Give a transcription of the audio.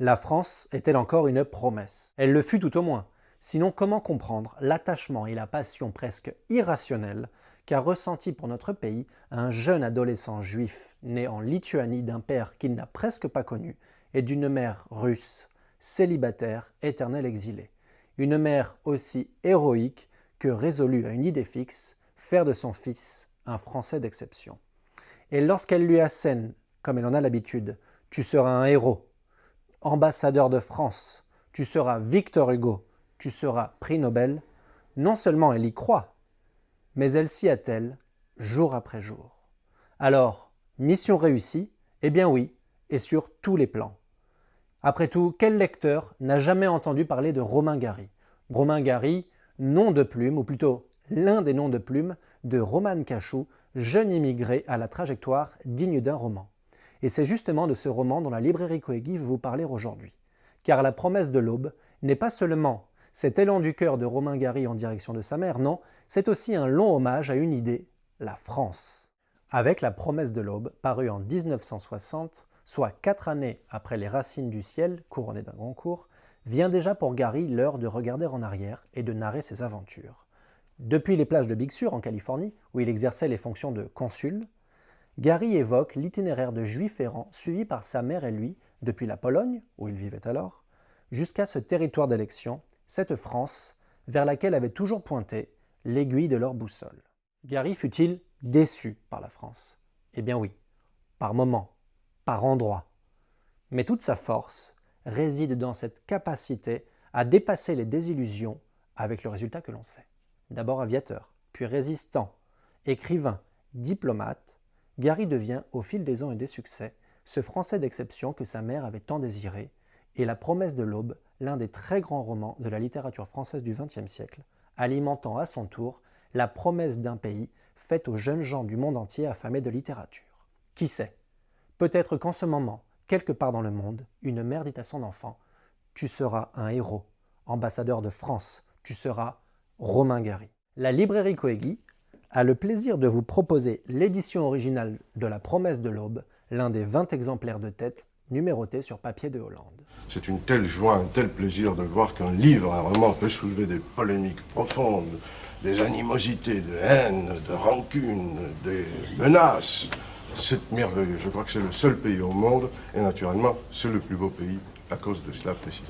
La France est-elle encore une promesse? Elle le fut tout au moins. Sinon, comment comprendre l'attachement et la passion presque irrationnelle qu'a ressenti pour notre pays un jeune adolescent juif né en Lituanie d'un père qu'il n'a presque pas connu et d'une mère russe, célibataire, éternelle exilée. Une mère aussi héroïque que résolue à une idée fixe, faire de son fils un Français d'exception. Et lorsqu'elle lui assène, comme elle en a l'habitude, « Tu seras un héros, ambassadeur de France, tu seras Victor Hugo, tu seras prix Nobel », non seulement elle y croit, mais elle s'y attelle jour après jour. Alors, mission réussie? Eh bien oui, et sur tous les plans. Après tout, quel lecteur n'a jamais entendu parler de Romain Gary? Romain Gary, nom de plume, ou plutôt l'un des noms de plume, de Roman Cachou, jeune immigré à la trajectoire digne d'un roman. Et c'est justement de ce roman dont la librairie Coegui veut vous parler aujourd'hui. Car La promesse de l'aube n'est pas seulement cet élan du cœur de Romain Gary en direction de sa mère, non, c'est aussi un long hommage à une idée, la France. Avec La promesse de l'aube, paru en 1960, soit 4 années après Les Racines du ciel, couronnées d'un Goncourt, vient déjà pour Gary l'heure de regarder en arrière et de narrer ses aventures. Depuis les plages de Big Sur en Californie, où il exerçait les fonctions de consul, Gary évoque l'itinéraire de juif errant suivi par sa mère et lui depuis la Pologne, où il vivait alors, jusqu'à ce territoire d'élection, cette France, vers laquelle avait toujours pointé l'aiguille de leur boussole. Gary fut-il déçu par la France? Eh bien oui, par moments, par endroits. Mais toute sa force réside dans cette capacité à dépasser les désillusions avec le résultat que l'on sait. D'abord aviateur, puis résistant, écrivain, diplomate, Gary devient, au fil des ans et des succès, ce Français d'exception que sa mère avait tant désiré, et La promesse de l'aube, l'un des très grands romans de la littérature française du XXe siècle, alimentant à son tour la promesse d'un pays faite aux jeunes gens du monde entier affamés de littérature. Qui sait? Peut-être qu'en ce moment, quelque part dans le monde, une mère dit à son enfant « Tu seras un héros, ambassadeur de France, tu seras Romain Gary ». La librairie Coegui a le plaisir de vous proposer l'édition originale de La promesse de l'aube, l'un des 20 exemplaires de tête numérotés sur papier de Hollande. C'est une telle joie, un tel plaisir de voir qu'un livre, un roman peut soulever des polémiques profondes, des animosités, de haine, de rancune, des menaces. C'est merveilleux. Je crois que c'est le seul pays au monde, et naturellement, c'est le plus beau pays à cause de cela précisément.